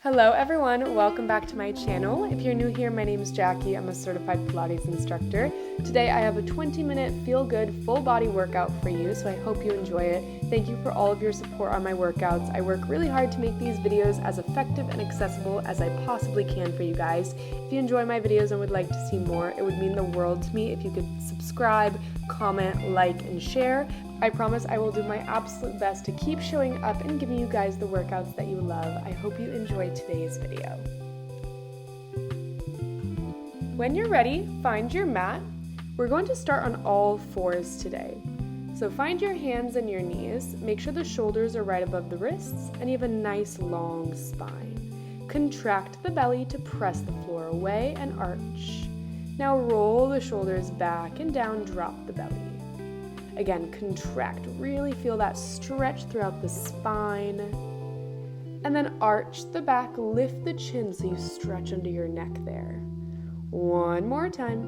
Hello everyone, welcome back to my channel. If you're new here, my name is Jackie. I'm a certified Pilates instructor. Today I have a 20-minute feel-good full body workout for you, so I hope you enjoy it. Thank you for all of your support on my workouts. I work really hard to make these videos as effective and accessible as I possibly can for you guys. If you enjoy my videos and would like to see more, it would mean the world to me if you could subscribe, comment, like, and share. I promise I will do my absolute best to keep showing up and giving you guys the workouts that you love. I hope you enjoyed today's video. When you're ready, find your mat. We're going to start on all fours today. So find your hands and your knees. Make sure the shoulders are right above the wrists and you have a nice long spine. Contract the belly to press the floor away and arch. Now roll the shoulders back and down, drop the belly. Again, contract, really feel that stretch throughout the spine. And then arch the back, lift the chin so you stretch under your neck there. One more time.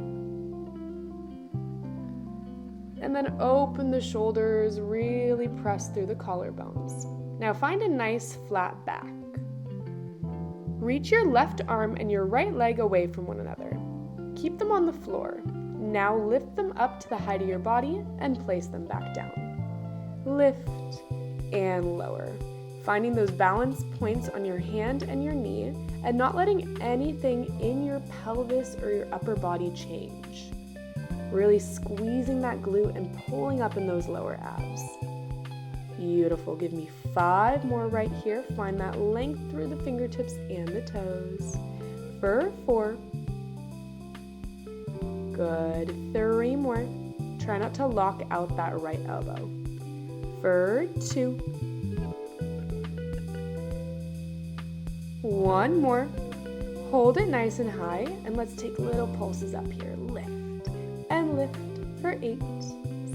And then open the shoulders, really press through the collarbones. Now find a nice flat back. Reach your left arm and your right leg away from one another. Keep them on the floor. Now lift them up to the height of your body and place them back down. Lift and lower. Finding those balance points on your hand and your knee and not letting anything in your pelvis or your upper body change. Really squeezing that glute and pulling up in those lower abs. Beautiful. Give me 5 more right here. Find that length through the fingertips and the toes. For 4. Good. 3 more. Try not to lock out that right elbow. For 2. 1 more. Hold it nice and high, and let's take little pulses up here. Lift and lift for 8,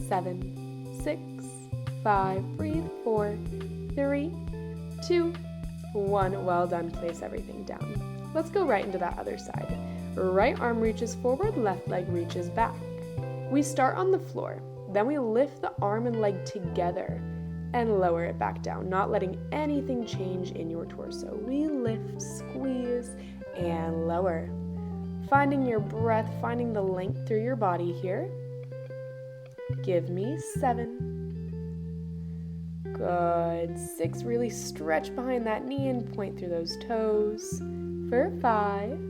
7, 6, 5. Breathe. 4, 3, 2, 1. Well done. Place everything down. Let's go right into that other side. Right arm reaches forward, left leg reaches back. We start on the floor, then we lift the arm and leg together and lower it back down, not letting anything change in your torso. We lift, squeeze, and lower. Finding your breath, finding the length through your body here. Give me 7. Good. 6, really stretch behind that knee and point through those toes. For 5.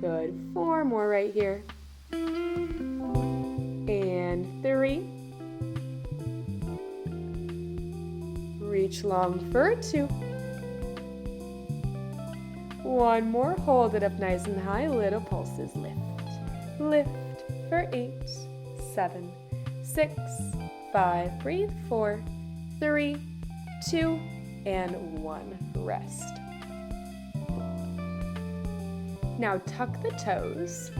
Good. 4 more right here. And 3. Reach long for 2. 1 more. Hold it up nice and high. Little pulses. Lift. Lift for 8, 7, 6, 5. Breathe. 4, 3, 2, and 1. Rest. Now tuck the toes,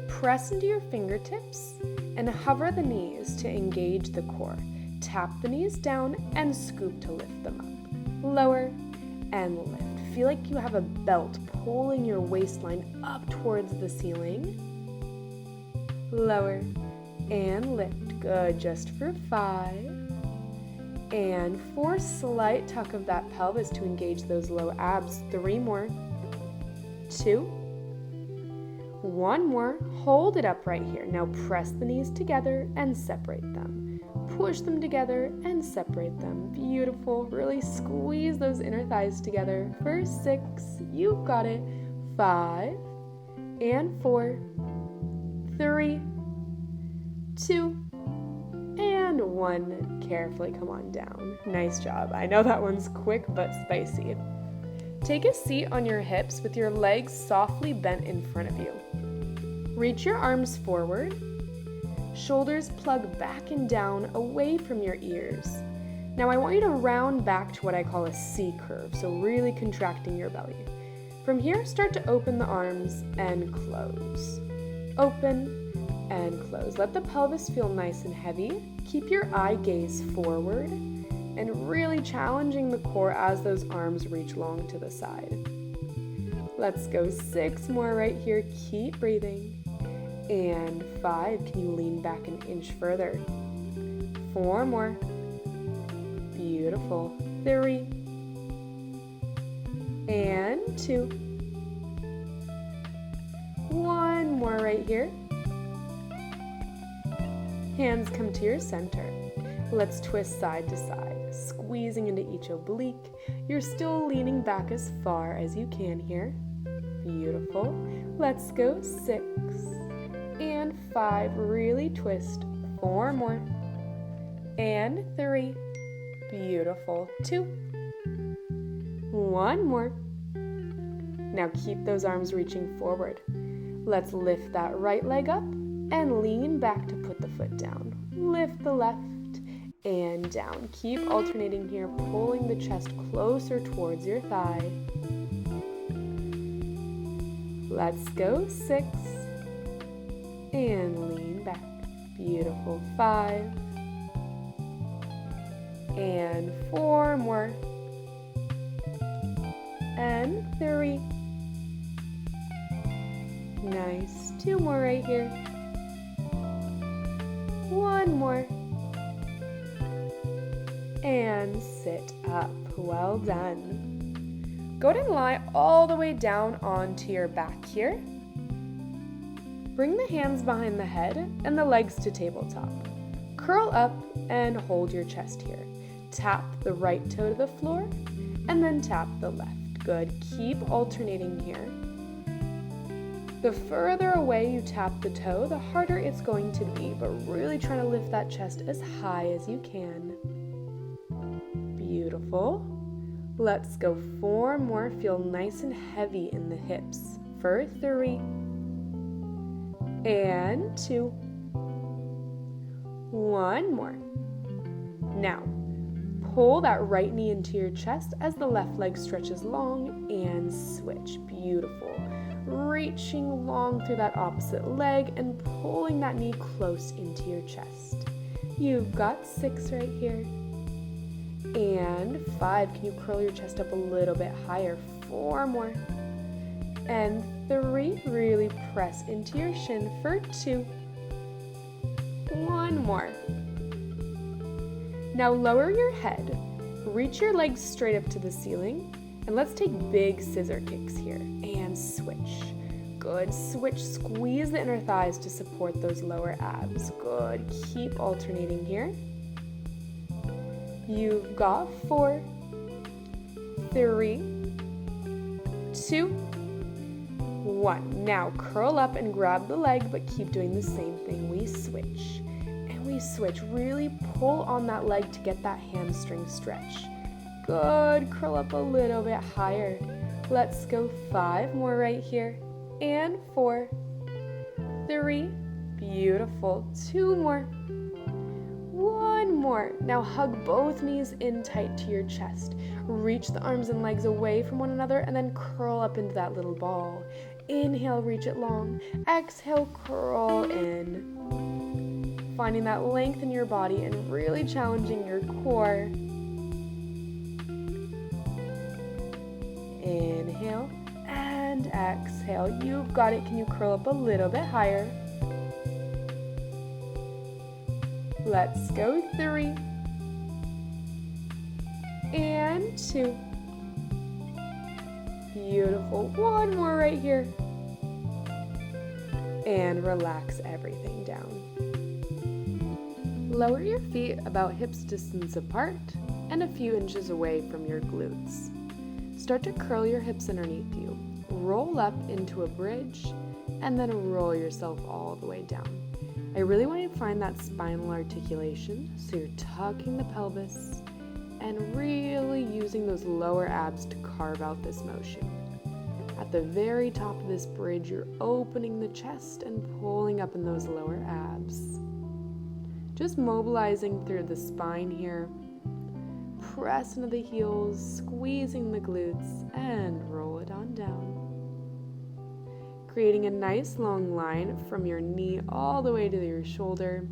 press into your fingertips, and hover the knees to engage the core. Tap the knees down and scoop to lift them up. Lower and lift. Feel like you have a belt pulling your waistline up towards the ceiling. Lower and lift. Good. Just for 5. And 4. Slight tuck of that pelvis to engage those low abs. 3 more. 2. 1 more. Hold it up right here. Now press the knees together and separate them. Push them together and separate them. Beautiful. Really squeeze those inner thighs together. For 6. You've got it. 5. And 4. 3. 2. And 1. Carefully come on down. Nice job. I know that one's quick but spicy. Take a seat on your hips with your legs softly bent in front of you. Reach your arms forward. Shoulders plug back and down away from your ears. Now I want you to round back to what I call a C curve, so really contracting your belly. From here, start to open the arms and close. Open and close. Let the pelvis feel nice and heavy. Keep your eye gaze forward. And really challenging the core as those arms reach long to the side. Let's go 6 more right here. Keep breathing. And 5. Can you lean back an inch further? 4 more. Beautiful. 3. and 2. One more right here. Hands come to your center. Let's twist side to side, squeezing into each oblique. You're still leaning back as far as you can here. Beautiful. Let's go 6 and 5. Really twist. 4 more. And 3. Beautiful. 2. 1 more. Now keep those arms reaching forward. Let's lift that right leg up and lean back to put the foot down. Lift the left and down. Keep alternating here, pulling the chest closer towards your thigh. Let's go 6 and lean back. Beautiful. 5 and 4 more and 3. Nice. 2 more right here. 1 more and sit up. Well done. Go ahead and lie all the way down onto your back here. Bring the hands behind the head and the legs to tabletop. Curl up and hold your chest here. Tap the right toe to the floor and then tap the left. Good. Keep alternating here. The further away you tap the toe, the harder it's going to be, but really try to lift that chest as high as you can. Beautiful. Let's go 4 more. Feel nice and heavy in the hips. For 3 and 2. 1 more. Now, pull that right knee into your chest as the left leg stretches long and switch. Beautiful. Reaching long through that opposite leg and pulling that knee close into your chest. You've got 6 right here. And 5. Can you curl your chest up a little bit higher? 4 more. And 3. Really press into your shin for 2. 1 more. Now lower your head. Reach your legs straight up to the ceiling. And let's take big scissor kicks here and switch. Good. Switch. Squeeze the inner thighs to support those lower abs. Good. Keep alternating here. You've got 4, 3, 2, 1. Now curl up and grab the leg, but keep doing the same thing. We switch and we switch. Really pull on that leg to get that hamstring stretch. Good. Curl up a little bit higher. Let's go 5 more right here. And 4, 3. Beautiful. 2 more. 1 more. Now hug both knees in tight to your chest. Reach the arms and legs away from one another and then curl up into that little ball. Inhale, reach it long. Exhale, curl in. Finding that length in your body and really challenging your core. Inhale and exhale. You've got it. Can you curl up a little bit higher? Let's go 3 and 2. Beautiful. 1 more right here. And relax everything down. Lower your feet about hips distance apart and a few inches away from your glutes. Start to curl your hips underneath you. Roll up into a bridge and then roll yourself all the way down. I really want you to find that spinal articulation, so you're tucking the pelvis and really using those lower abs to carve out this motion. At the very top of this bridge, you're opening the chest and pulling up in those lower abs. Just mobilizing through the spine here. Press into the heels, squeezing the glutes, and roll it on down. Creating a nice long line from your knee all the way to your shoulder.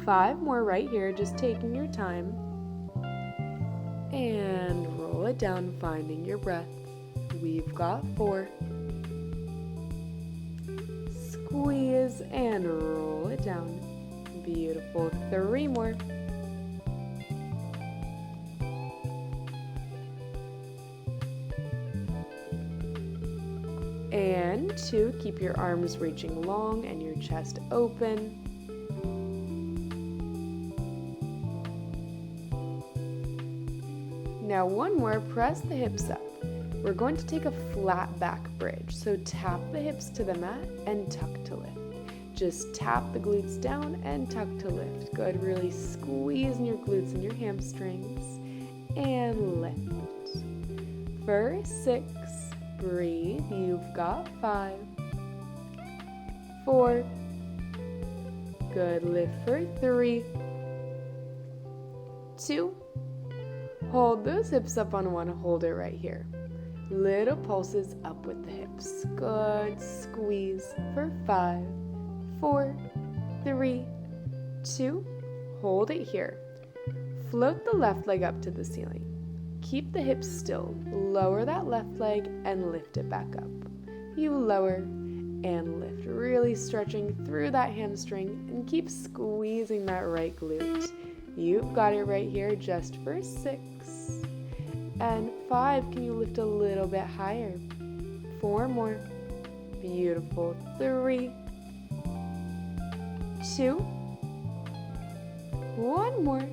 5 more right here, just taking your time. And roll it down, finding your breath. We've got 4. Squeeze and roll it down. Beautiful. 3 more. And 2, keep your arms reaching long and your chest open. Now 1 more, press the hips up. We're going to take a flat back bridge, so tap the hips to the mat and tuck to lift. Just tap the glutes down and tuck to lift. Good, really squeeze in your glutes and your hamstrings. And lift. For 6, breathe. You've got 5, 4, good, lift for 3, 2, hold those hips up on 1, hold it right here. Little pulses up with the hips. Good, squeeze for 5, 4, 3, 2, hold it here. Float the left leg up to the ceiling. Keep the hips still. Lower that left leg and lift it back up. You lower and lift, really stretching through that hamstring and keep squeezing that right glute. You've got it right here just for 6. And 5, can you lift a little bit higher? 4 more. Beautiful. 3, 2, 1 more.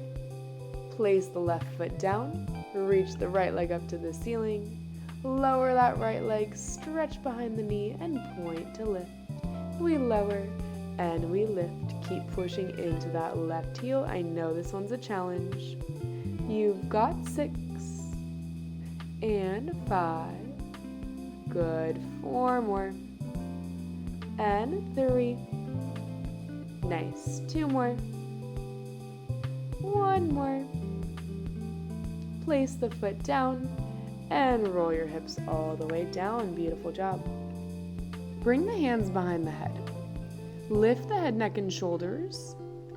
Place the left foot down, reach the right leg up to the ceiling, lower that right leg, stretch behind the knee, and point to lift. We lower and we lift. Keep pushing into that left heel. I know this one's a challenge. You've got 6 and 5. Good. 4 more. And 3. Nice. 2 more. 1 more. Place the foot down and roll your hips all the way down. Beautiful job. Bring the hands behind the head. Lift the head, neck, and shoulders.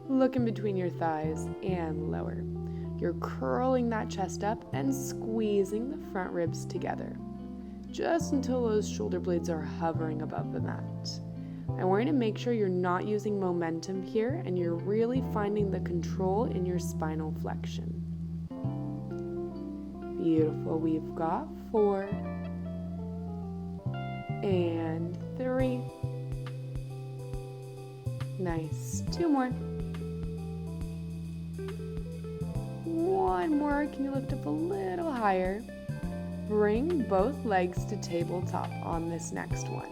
Look in between your thighs and lower. You're curling that chest up and squeezing the front ribs together, just until those shoulder blades are hovering above the mat. I want you to make sure you're not using momentum here and you're really finding the control in your spinal flexion. Beautiful. We've got 4 and 3. Nice. 2 more. 1 more. Can you lift up a little higher? Bring both legs to tabletop on this next one.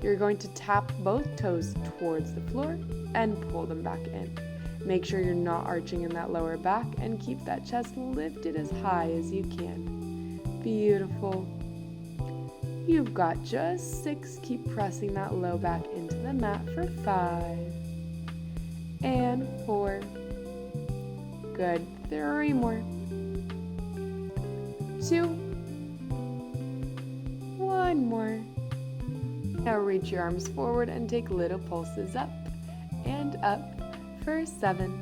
You're going to tap both toes towards the floor and pull them back in. Make sure you're not arching in that lower back and keep that chest lifted as high as you can. Beautiful. You've got just 6. Keep pressing that low back into the mat for 5 and 4. Good. 3 more. 2. 1 more. Now reach your arms forward and take little pulses up and up for 7,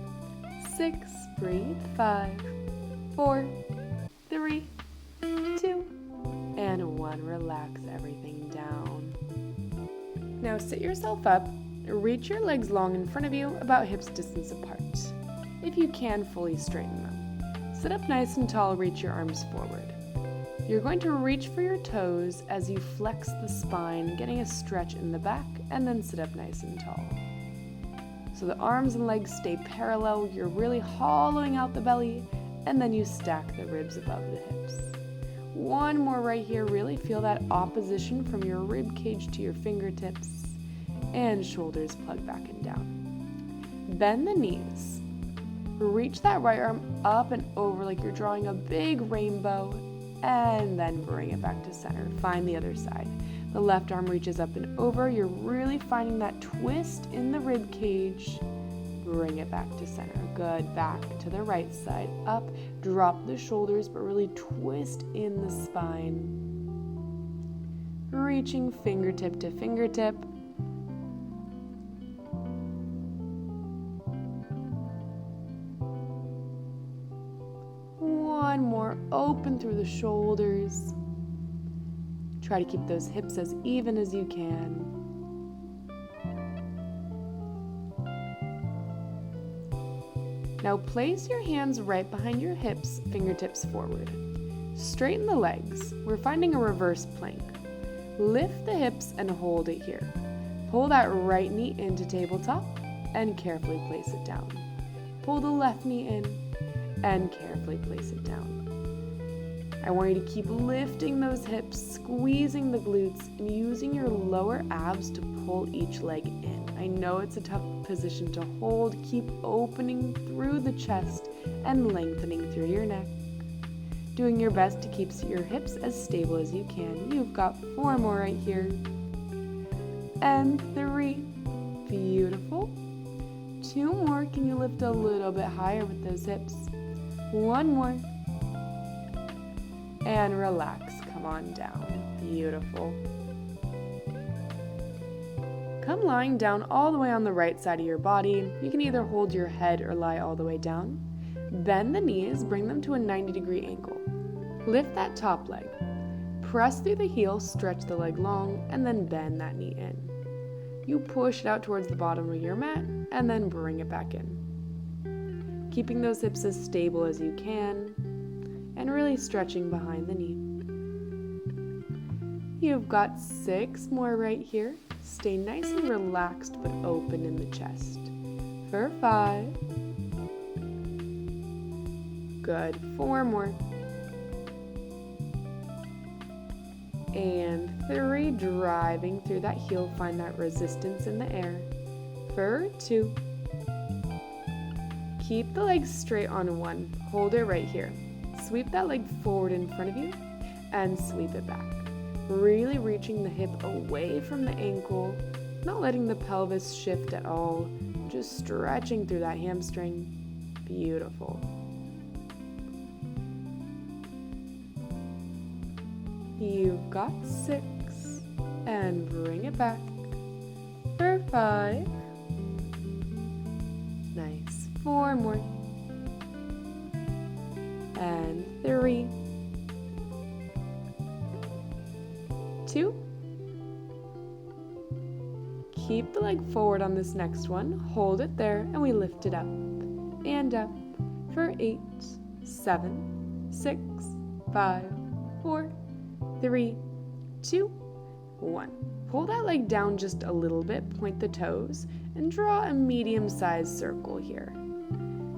6, breathe, 5, 4, 3, 2, and 1. Relax everything down. Now sit yourself up, reach your legs long in front of you, about hips distance apart. If you can, fully straighten them. Sit up nice and tall, reach your arms forward. You're going to reach for your toes as you flex the spine, getting a stretch in the back, and then sit up nice and tall. So the arms and legs stay parallel, you're really hollowing out the belly, and then you stack the ribs above the hips. 1 more right here, really feel that opposition from your rib cage to your fingertips, and shoulders plug back and down. Bend the knees. Reach that right arm up and over like you're drawing a big rainbow, and then bring it back to center. Find the other side. The left arm reaches up and over. You're really finding that twist in the rib cage. Bring it back to center. Good. Back to the right side. Up. Drop the shoulders, but really twist in the spine. Reaching fingertip to fingertip. One more. Open through the shoulders. Try to keep those hips as even as you can. Now place your hands right behind your hips, fingertips forward. Straighten the legs. We're finding a reverse plank. Lift the hips and hold it here. Pull that right knee into tabletop and carefully place it down. Pull the left knee in and carefully place it down. I want you to keep lifting those hips, squeezing the glutes, and using your lower abs to pull each leg in. I know it's a tough position to hold. Keep opening through the chest and lengthening through your neck. Doing your best to keep your hips as stable as you can. You've got 4 more right here. And 3. Beautiful. 2 more. Can you lift a little bit higher with those hips? 1 more. And relax. Come on down. Beautiful. Come lying down all the way on the right side of your body. You can either hold your head or lie all the way down. Bend the knees, bring them to a 90-degree angle. Lift that top leg. Press through the heel, stretch the leg long, and then bend that knee in. You push it out towards the bottom of your mat, and then bring it back in. Keeping those hips as stable as you can, and really stretching behind the knee. You've got 6 more right here. Stay nice and relaxed but open in the chest. For 5. Good. 4 more. And 3, driving through that heel, find that resistance in the air. For 2. Keep the legs straight on 1. Hold it right here. Sweep that leg forward in front of you and sweep it back. Really reaching the hip away from the ankle, not letting the pelvis shift at all, just stretching through that hamstring. Beautiful. You've got 6, and bring it back. For 5. Nice. 4 more. And 3. 2. Keep the leg forward on this next one. Hold it there, and we lift it up. And up. For 8, 7, 6, 5, 4, 3, 2, 1. Pull that leg down just a little bit, point the toes, and draw a medium-sized circle here.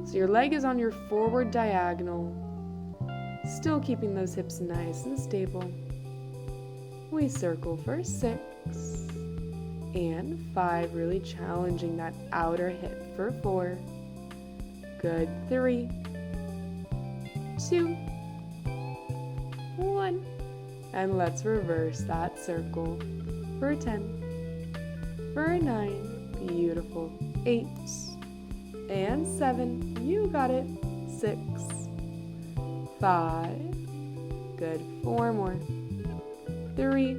So your leg is on your forward diagonal, still keeping those hips nice and stable. We circle for 6 and 5, really challenging that outer hip for 4. Good. 3, 2, 1. And let's reverse that circle for 10, for 9, beautiful, 8, and 7, you got it, 6, 5, good, 4 more, 3,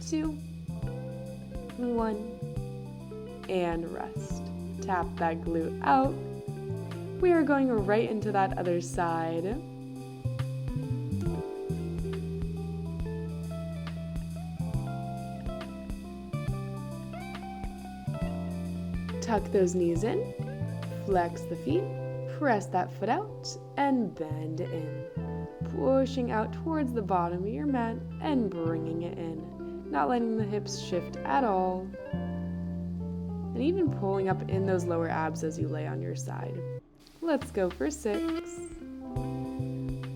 2, 1, and rest. Tap that glute out. We are going right into that other side. Tuck those knees in, flex the feet, press that foot out, and bend in. Pushing out towards the bottom of your mat and bringing it in. Not letting the hips shift at all. And even pulling up in those lower abs as you lay on your side. Let's go for 6.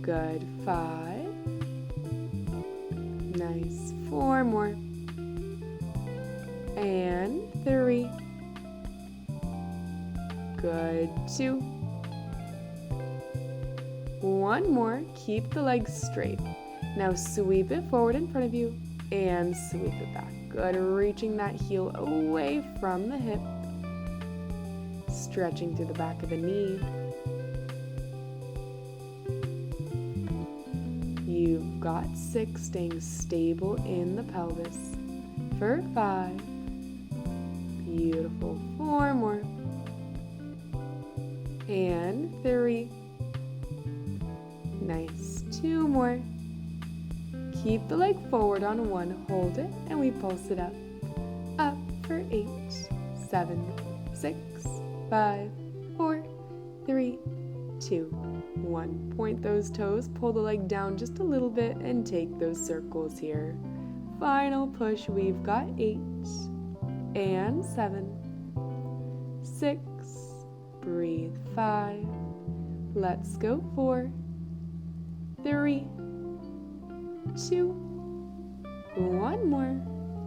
Good. 5. Nice. 4 more. And 3. Good. 2. 1 more. Keep the legs straight. Now sweep it forward in front of you and sweep it back. Good. Reaching that heel away from the hip. Stretching through the back of the knee. You've got 6, staying stable in the pelvis. For 5. Beautiful. 4 more. And 3. Nice. 2 more. Keep the leg forward on 1. Hold it, and we pulse it up. Up for 8, 7, 6, 5, 4, 3, 2, 1. Point those toes, pull the leg down just a little bit, and take those circles here. Final push, we've got 8 and 7, 6, breathe, 5, let's go, 4, 3, 2, 1 more,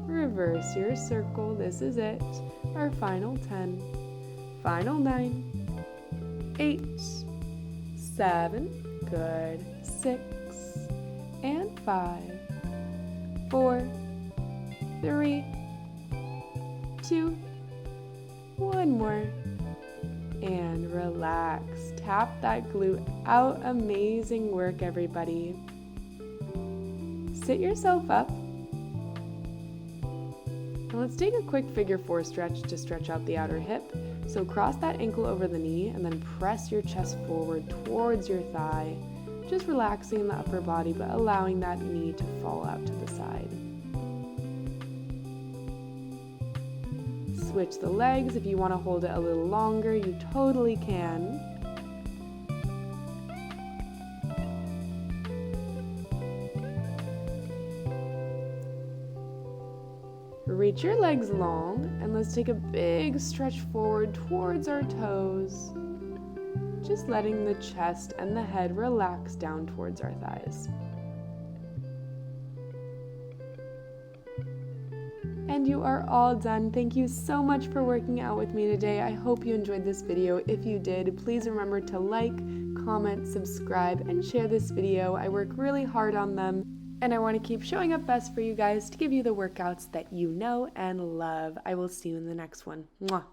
reverse your circle, this is it, our final 10, final 9, 8, 7, good, 6, and 5, 4, 3, 2, 1 more, and relax. Tap that glute out. Amazing work, everybody. Sit yourself up. And let's take a quick figure 4 stretch to stretch out the outer hip. So cross that ankle over the knee and then press your chest forward towards your thigh. Just relaxing the upper body, but allowing that knee to fall out to the side. Switch the legs. If you want to hold it a little longer, you totally can. Reach your legs long, and let's take a big stretch forward towards our toes. Just letting the chest and the head relax down towards our thighs. And you are all done. Thank you so much for working out with me today. I hope you enjoyed this video. If you did, please remember to like, comment, subscribe, and share this video. I work really hard on them, and I want to keep showing up best for you guys to give you the workouts that you know and love. I will see you in the next one. Mwah.